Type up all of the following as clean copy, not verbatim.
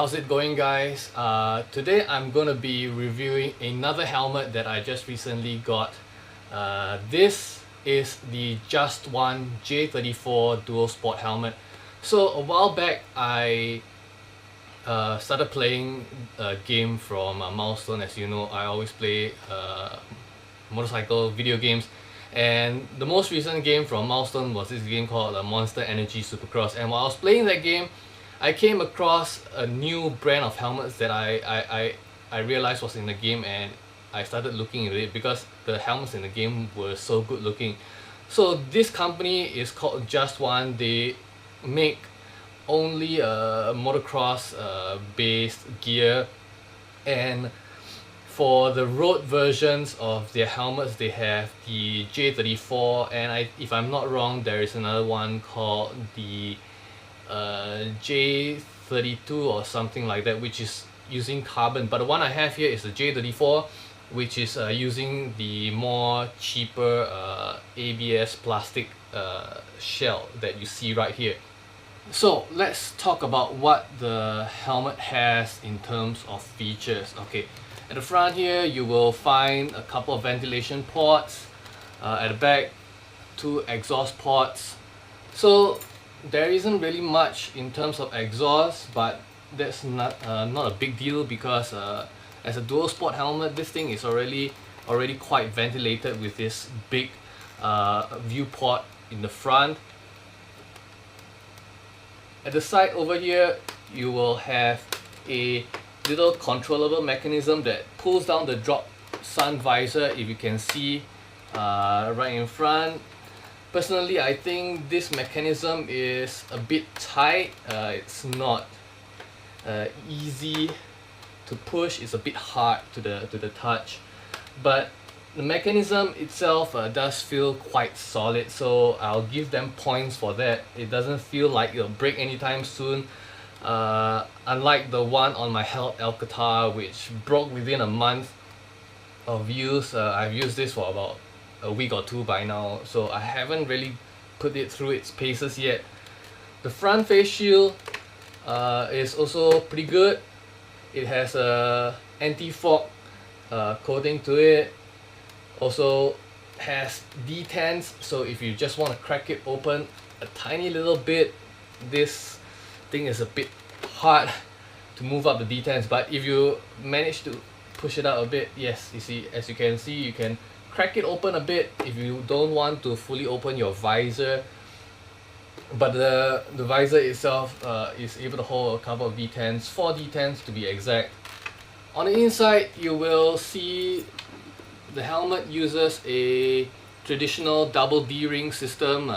how's it going, guys? Today I'm gonna be reviewing another helmet that I just recently got. This is the JUST1 J34 dual sport helmet. So a while back I started playing a game from Milestone. As you know, I always play motorcycle video games, and the most recent game from Milestone was this game called Monster Energy Supercross. And while I was playing that game, I came across a new brand of helmets that I realized was in the game, and I started looking at it because the helmets in the game were so good looking. So this company is called JUST1. They make only motocross based gear, and for the road versions of their helmets they have the J34, and if I'm not wrong, there is another one called the J32 or something like that, which is using carbon. But the one I have here is the J34, which is using the more cheaper ABS plastic shell that you see right here. So let's talk about what the helmet has in terms of features. Okay, at the front here you will find a couple of ventilation ports, at the back 2 exhaust ports. So there isn't really much in terms of exhaust, but that's not a big deal because as a dual sport helmet, this thing is already quite ventilated with this big viewport in the front. At the side over here you will have a little controllable mechanism that pulls down the drop sun visor, if you can see right in front. Personally, I think this mechanism is a bit tight. It's not easy to push. It's a bit hard to the touch, but the mechanism itself does feel quite solid, so I'll give them points for that. It doesn't feel like it'll break anytime soon, unlike the one on my Alcantara, which broke within a month of use. I've used this for about a week or two by now, so I haven't really put it through its paces yet. The front face shield is also pretty good. It has a anti-fog coating to it. Also has detents, so if you just want to crack it open a tiny little bit, this thing is a bit hard to move up the detents, but if you manage to push it out a bit, yes, you see, as you can see, you can crack it open a bit if you don't want to fully open your visor. But the visor itself is able to hold a couple of detents, 4 detents to be exact. On the inside you will see the helmet uses a traditional double D-ring system.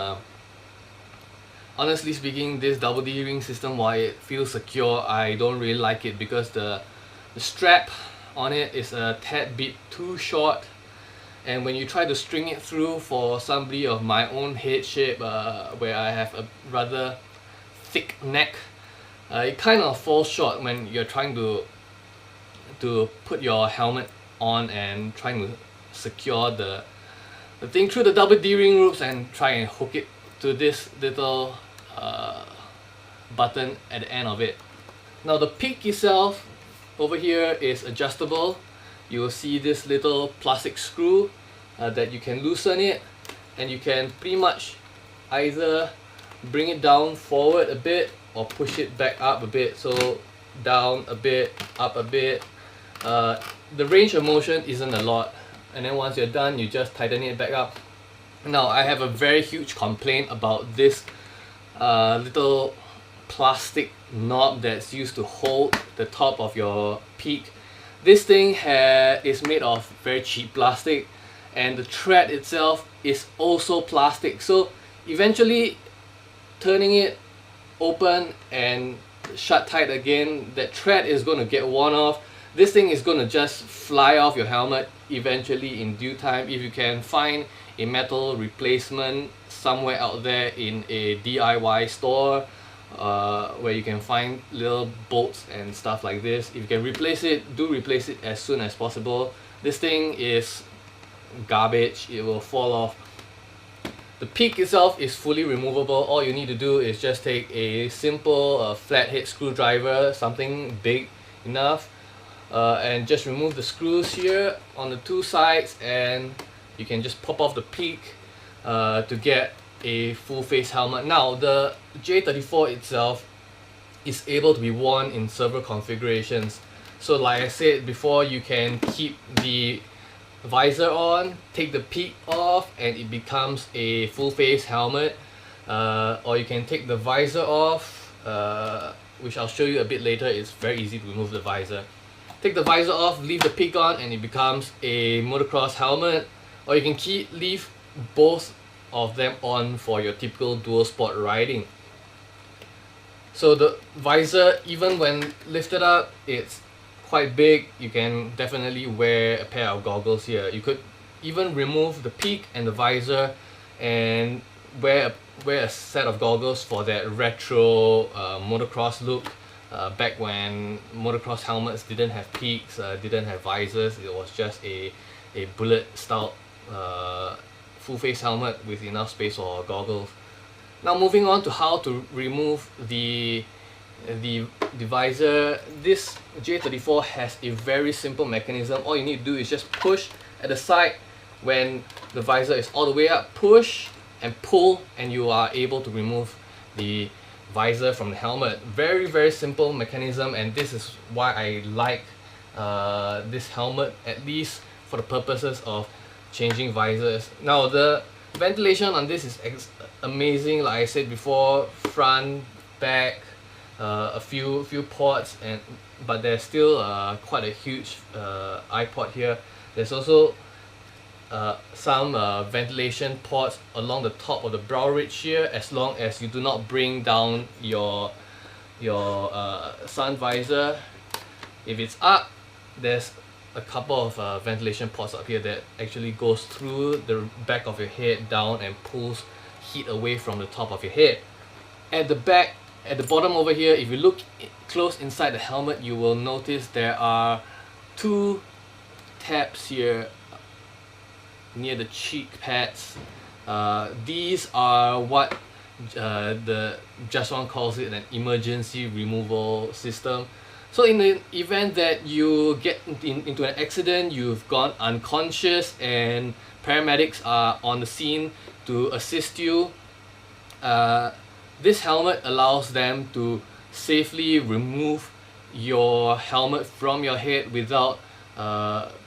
Honestly speaking, this double D-ring system, while it feels secure, I don't really like it because the strap on it is a tad bit too short. And when you try to string it through for somebody of my own head shape, where I have a rather thick neck, it kind of falls short when you're trying to put your helmet on and trying to secure the thing through the double D-ring loops and try and hook it to this little button at the end of it. Now the peak itself over here is adjustable. You will see this little plastic screw that you can loosen it, and you can pretty much either bring it down forward a bit or push it back up a bit. So down a bit, up a bit. The range of motion isn't a lot, and then once you're done you just tighten it back up. Now I have a very huge complaint about this little plastic knob that's used to hold the top of your peak. This thing is made of very cheap plastic, and the thread itself is also plastic. So eventually, turning it open and shut tight again, that thread is going to get worn off. This thing is going to just fly off your helmet eventually in due time. If you can find a metal replacement somewhere out there in a DIY store, where you can find little bolts and stuff like this, if you can replace it, do replace it as soon as possible. This thing is garbage. It will fall off The peak itself is fully removable. All you need to do is just take a simple flathead screwdriver, something big enough, and just remove the screws here on the two sides, and you can just pop off the peak to get a full face helmet. Now the J34 itself is able to be worn in several configurations. So like I said before, you can keep the visor on, take the peak off, and it becomes a full face helmet, or you can take the visor off, which I'll show you a bit later. It's very easy to remove the visor. Take the visor off, leave the peak on, and it becomes a motocross helmet, or you can leave both of them on for your typical dual sport riding. So the visor, even when lifted up, it's quite big. You can definitely wear a pair of goggles here. You could even remove the peak and the visor and wear a set of goggles for that retro motocross look. Back when motocross helmets didn't have peaks, didn't have visors, it was just a bullet style full face helmet with enough space for goggles. Now moving on to how to remove the visor. This J34 has a very simple mechanism. All you need to do is just push at the side when the visor is all the way up, push and pull, and you are able to remove the visor from the helmet. Very simple mechanism, and this is why I like this helmet, at least for the purposes of changing visors. Now the ventilation on this is amazing. Like I said before, front, back, a few ports, but there's still quite a huge eye port here. There's also some ventilation ports along the top of the brow ridge here, as long as you do not bring down your sun visor. If it's up, there's a couple of ventilation ports up here that actually goes through the back of your head down and pulls heat away from the top of your head. At the back, at the bottom over here, if you look close inside the helmet, you will notice there are two tabs here near the cheek pads. These are what the JUST1 calls it an emergency removal system. So in the event that you get into an accident, you've gone unconscious and paramedics are on the scene to assist you, this helmet allows them to safely remove your helmet from your head without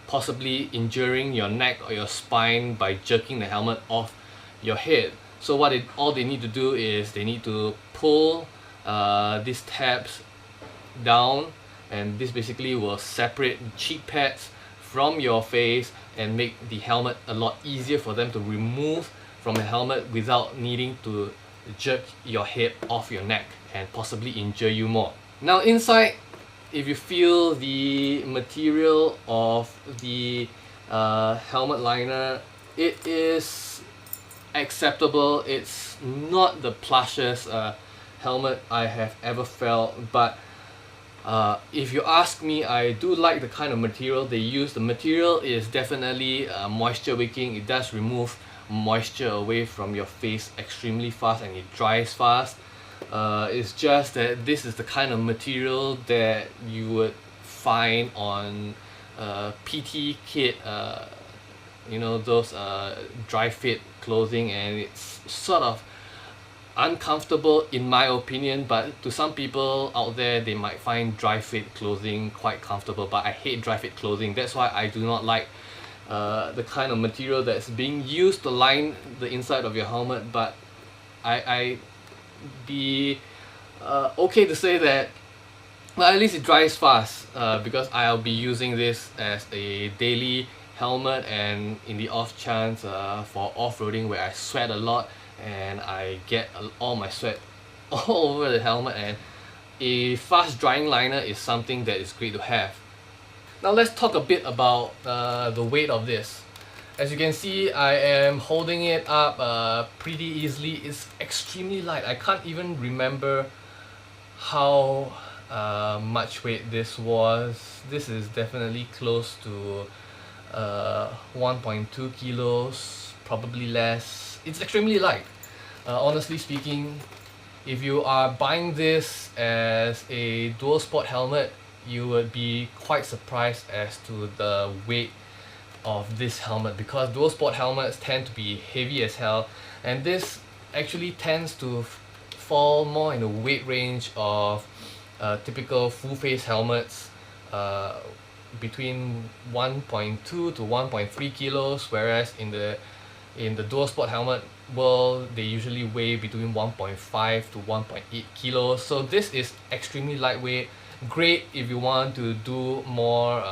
possibly injuring your neck or your spine by jerking the helmet off your head. So all they need to do is they need to pull these tabs down, and this basically will separate the cheek pads from your face and make the helmet a lot easier for them to remove from the helmet without needing to jerk your head off your neck and possibly injure you more. Now inside, if you feel the material of the helmet liner, it is acceptable. It's not the plushest helmet I have ever felt, but if you ask me, I do like the kind of material they use. The material is definitely moisture wicking. It does remove moisture away from your face extremely fast, and it dries fast. It's just that this is the kind of material that you would find on PT kit, you know, those dry fit clothing, and it's sort of uncomfortable in my opinion, but to some people out there, they might find dry fit clothing quite comfortable, but I hate dry fit clothing. That's why I do not like the kind of material that's being used to line the inside of your helmet. But I be okay to say that, well, at least it dries fast, because I'll be using this as a daily helmet, and in the off chance for off-roading where I sweat a lot and I get all my sweat all over the helmet, and a fast drying liner is something that is great to have. Now let's talk a bit about the weight of this. As you can see, I am holding it up pretty easily. It's extremely light. I can't even remember how much weight this was. This is definitely close to 1.2 kilos probably less. It's extremely light. Honestly speaking, if you are buying this as a dual sport helmet, you would be quite surprised as to the weight of this helmet, because dual sport helmets tend to be heavy as hell, and this actually tends to fall more in the weight range of typical full face helmets, between 1.2 to 1.3 kilos, whereas in the dual sport helmet world they usually weigh between 1.5 to 1.8 kilos. So this is extremely lightweight, great if you want to do more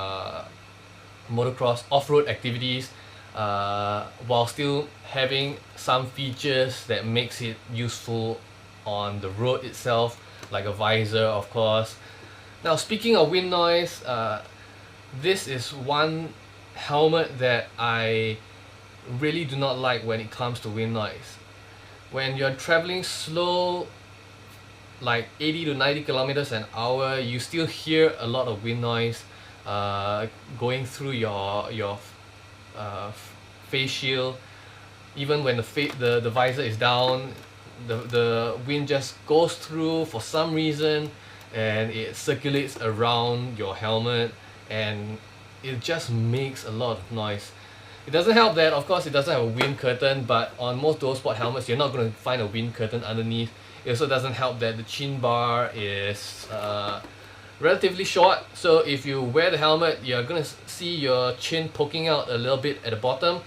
motocross off-road activities, while still having some features that makes it useful on the road itself, like a visor, of course. Now, speaking of wind noise, this is one helmet that I really do not like when it comes to wind noise. When you're traveling slow, like 80 to 90 kilometers an hour, you still hear a lot of wind noise going through your face shield. Even when the visor is down, the wind just goes through for some reason, and it circulates around your helmet, and it just makes a lot of noise. It doesn't help that, of course, it doesn't have a wind curtain, but on most dual sport helmets you're not going to find a wind curtain underneath. It also doesn't help that the chin bar is relatively short, so if you wear the helmet, you're going to see your chin poking out a little bit at the bottom.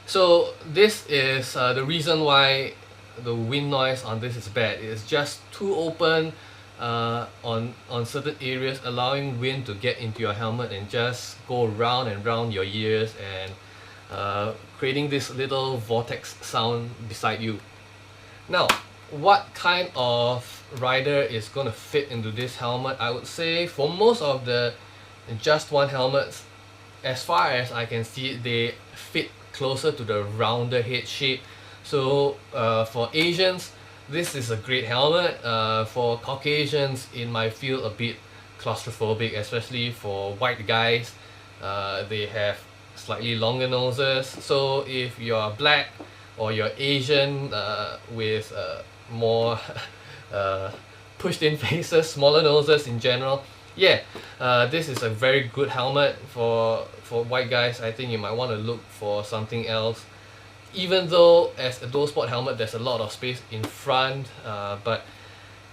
So this is the reason why the wind noise on this is bad. It's just too open on certain areas, allowing wind to get into your helmet and just go round and round your ears, and creating this little vortex sound beside you. Now, what kind of rider is going to fit into this helmet? I would say for most of the JUST1 helmets, as far as I can see, they fit closer to the rounder head shape. So for Asians, this is a great helmet. For Caucasians, it might feel a bit claustrophobic, especially for white guys. They have slightly longer noses, so if you're black or you're Asian with more pushed in faces, smaller noses in general, yeah, this is a very good helmet. For white guys, I think you might want to look for something else. Even though as a dual sport helmet there's a lot of space in front, but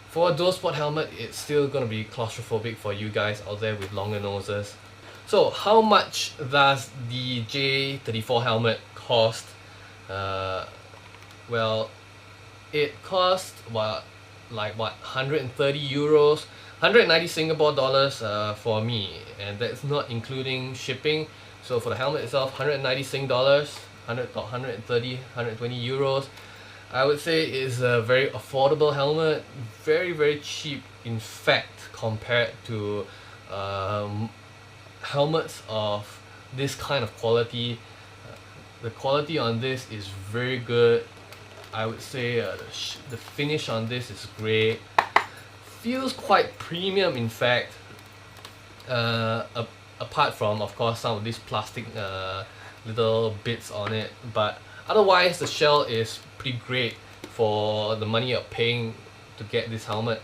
for a dual sport helmet it's still going to be claustrophobic for you guys out there with longer noses. So how much does the J34 helmet cost? Well, it cost like 130 euros, 190 Singapore dollars for me, and that's not including shipping. So for the helmet itself, 190 Sing dollars, 130, 120 euros. I would say is a very affordable helmet, very cheap in fact compared to helmets of this kind of quality. The quality on this is very good. I would say the finish on this is great. Feels quite premium in fact, apart from of course some of these plastic little bits on it, but otherwise the shell is pretty great for the money you're paying to get this helmet.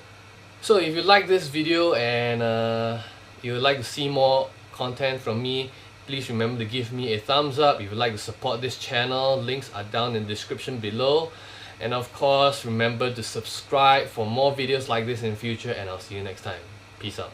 So if you like this video and you would like to see more content from me, please remember to give me a thumbs up. If you'd like to support this channel, links are down in the description below. And of course, remember to subscribe for more videos like this in the future, and I'll see you next time. Peace out.